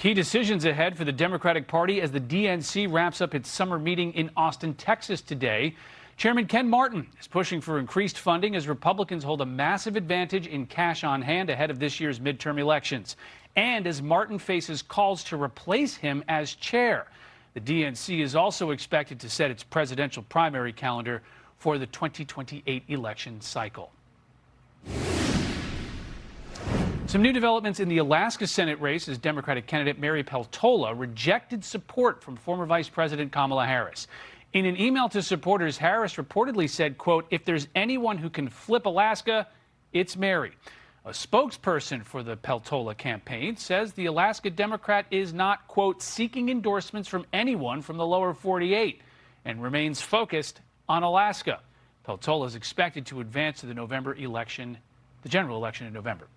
Key decisions ahead for the Democratic Party as the DNC wraps up its summer meeting in Austin, Texas today. Chairman Ken Martin is pushing for increased funding as Republicans hold a massive advantage in cash on hand ahead of this year's midterm elections. And as Martin faces calls to replace him as chair, the DNC is also expected to set its presidential primary calendar for the 2028 election cycle. Some new developments in the Alaska Senate race as Democratic candidate Mary Peltola rejected support from former Vice President Kamala Harris. In an email to supporters, Harris reportedly said, quote, "If there's anyone who can flip Alaska, it's Mary." A spokesperson for the Peltola campaign says the Alaska Democrat is not, quote, "seeking endorsements from anyone from the lower 48 and remains focused on Alaska." Peltola is expected to advance to the November election, the general election in November.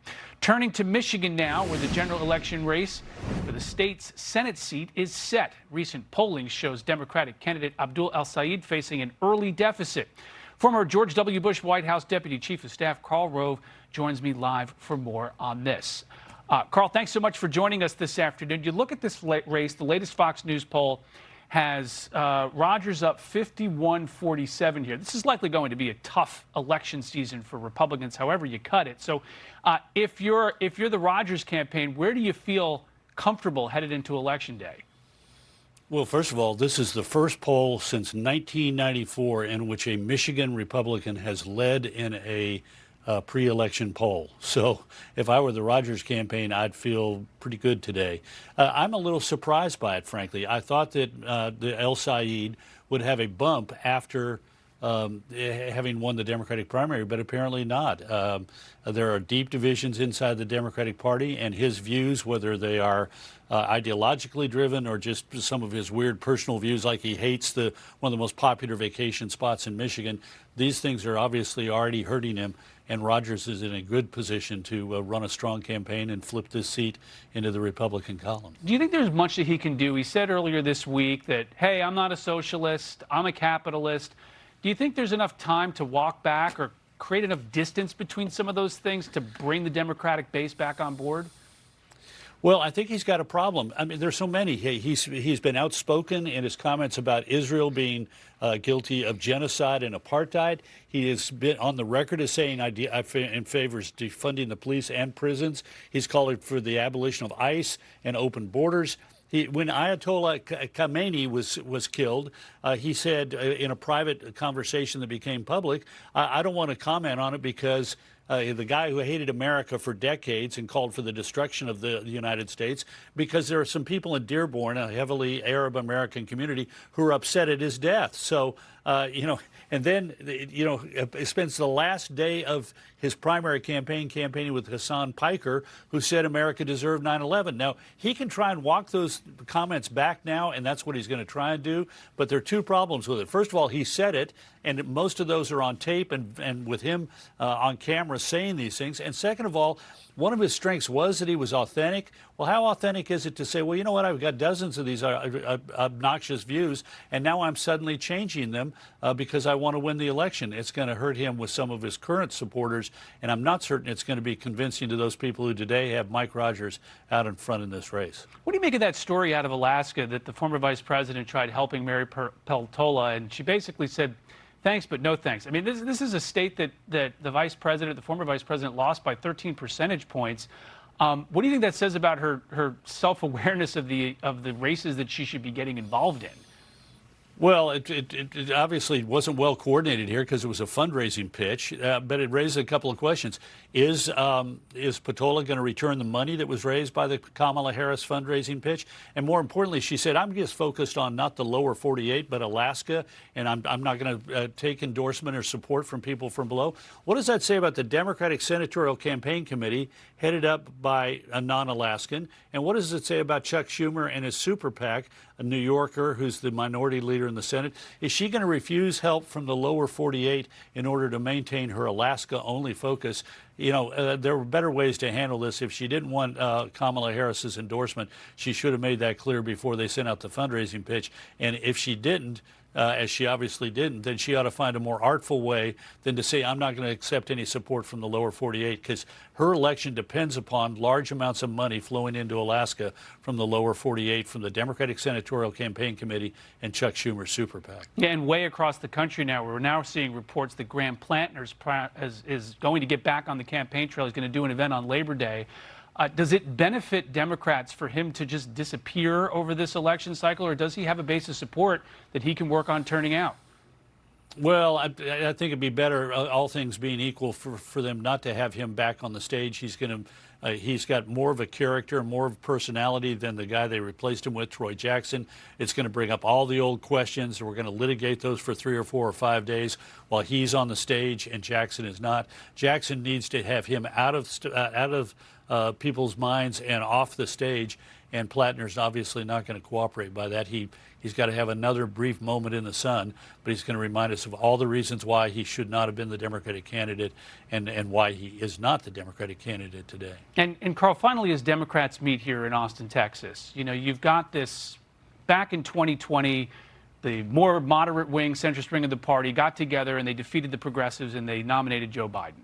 Turning to Michigan now, where the general election race for the state's Senate seat is set. Recent polling shows Democratic candidate Abdul El-Sayed facing an early deficit. Former George W. Bush White House Deputy Chief of Staff Karl Rove joins me live for more on this. Karl, thanks so much for joining us this afternoon. You look at this race, the latest Fox News poll has Rogers up 51-47 here. This is likely going to be a tough election season for Republicans, however you cut it. So if you're the Rogers campaign, where do you feel comfortable headed into Election Day? Well, first of all, this is the first poll since 1994 in which a Michigan Republican has led in a pre-election poll. So if I were the Rogers campaign, I'd feel pretty good today. I'm a little surprised by it, frankly. I thought that the El-Sayed would have a bump after having won the Democratic primary, but apparently not. There are deep divisions inside the Democratic Party, and his views, whether they are ideologically driven or just some of his weird personal views, like he hates one of the most popular vacation spots in Michigan, these things are obviously already hurting him, and Rogers is in a good position to run a strong campaign and flip this seat into the Republican column. Do you think there's much that he can do? He said earlier this week that, hey, I'm not a socialist, I'm a capitalist. Do you think there's enough time to walk back or create enough distance between some of those things to bring the Democratic base back on board? Well, I think he's got a problem. I mean, there's so many. He's been outspoken in his comments about Israel being guilty of genocide and apartheid. He has been on the record as saying in favor of defunding the police and prisons. He's called for the abolition of ICE and open borders. When Ayatollah Khamenei was killed, he said in a private conversation that became public, I don't want to comment on it because the guy who hated America for decades and called for the destruction of the United States, because there are some people in Dearborn, a heavily Arab American community, who are upset at his death. So, and then, he spends the last day of his primary campaigning with Hassan Piker, who said America deserved 9/11. Now, he can try and walk those comments back now, and that's what he's going to try and do. But there are two problems with it. First of all, he said it, and most of those are on tape and with him on camera saying these things. And second of all, one of his strengths was that he was authentic. Well, how authentic is it to say, well, you know what, I've got dozens of these obnoxious views, and now I'm suddenly changing them because I want to win the election? It's going to hurt him with some of his current supporters, and I'm not certain it's going to be convincing to those people who today have Mike Rogers out in front in this race. What do you make of that story out of Alaska that the former vice president tried helping Mary Peltola, and she basically said, thanks, but no thanks? I mean, this is a state that the former vice president, lost by 13 percentage points. What do you think that says about her self-awareness of the races that she should be getting involved in? Well, it obviously wasn't well coordinated here because it was a fundraising pitch, but it raised a couple of questions. Is Peltola going to return the money that was raised by the Kamala Harris fundraising pitch? And more importantly, she said, I'm just focused on not the lower 48, but Alaska, and I'm not going to take endorsement or support from people from below. What does that say about the Democratic Senatorial Campaign Committee headed up by a non-Alaskan? And what does it say about Chuck Schumer and his super PAC, a New Yorker who's the minority leader in the Senate? Is she going to refuse help from the lower 48 in order to maintain her Alaska-only focus? There were better ways to handle this. If she didn't want Kamala Harris's endorsement, she should have made that clear before they sent out the fundraising pitch. And if she didn't, as she obviously didn't, then she ought to find a more artful way than to say, I'm not going to accept any support from the lower 48, because her election depends upon large amounts of money flowing into Alaska from the lower 48, from the Democratic Senatorial Campaign Committee and Chuck Schumer's super PAC. Yeah, and way across the country now, we're now seeing reports that Graham Plantner's is going to get back on the campaign trail. He's going to do an event on Labor Day. Does it benefit Democrats for him to just disappear over this election cycle, or does he have a base of support that he can work on turning out? Well, I think it'd be better, all things being equal, for them not to have him back on the stage. He's got more of a character, more of a personality than the guy they replaced him with, Troy Jackson. It's going to bring up all the old questions, and we're going to litigate those for 3 or 4 or 5 days while he's on the stage and Jackson is not. Jackson needs to have him out of people's minds and off the stage, and Plattner's obviously not going to cooperate by that. He's got to have another brief moment in the sun, but he's going to remind us of all the reasons why he should not have been the Democratic candidate and why he is not the Democratic candidate today. And Karl, finally, as Democrats meet here in Austin, Texas, you know, you've got this, back in 2020, the more moderate wing, centrist wing of the party got together and they defeated the progressives and they nominated Joe Biden.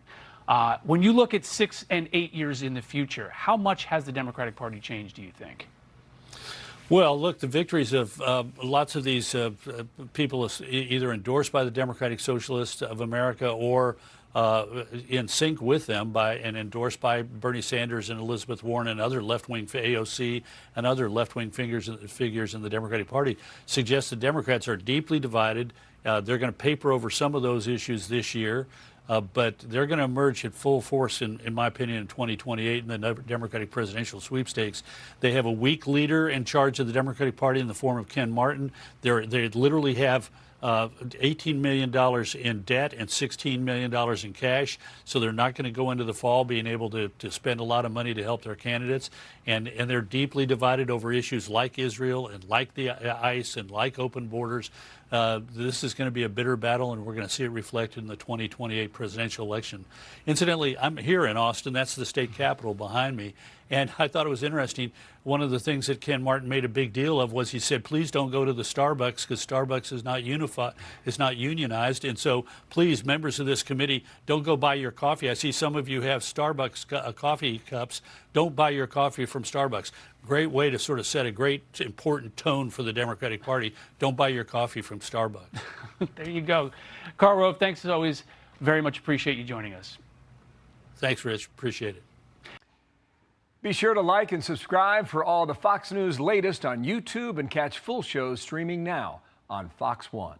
When you look at 6 and 8 years in the future, how much has the Democratic Party changed, do you think? Well, look, the victories of lots of these people either endorsed by the Democratic Socialists of America or in sync with them and endorsed by Bernie Sanders and Elizabeth Warren and other left-wing AOC and other left-wing figures in the Democratic Party suggest the Democrats are deeply divided. They're going to paper over some of those issues this year. But they're going to emerge at full force, in my opinion, in 2028 in the Democratic presidential sweepstakes. They have a weak leader in charge of the Democratic Party in the form of Ken Martin. They literally have $18 million in debt and $16 million in cash, so they're not going to go into the fall being able to spend a lot of money to help their candidates. And they're deeply divided over issues like Israel and like the ICE and like open borders. This is going to be a bitter battle, and we're going to see it reflected in the 2028 presidential election. Incidentally, I'm here in Austin. That's the state capitol behind me. And I thought it was interesting. One of the things that Ken Martin made a big deal of was he said, please don't go to the Starbucks because Starbucks is not unionized. And so please, members of this committee, don't go buy your coffee. I see some of you have Starbucks coffee cups. Don't buy your coffee from Starbucks. Great way to sort of set a great important tone for the Democratic Party. Don't buy your coffee from Starbucks. There you go. Karl Rove, thanks as always. Very much appreciate you joining us. Thanks, Rich. Appreciate it. Be sure to like and subscribe for all the Fox News latest on YouTube and catch full shows streaming now on Fox One.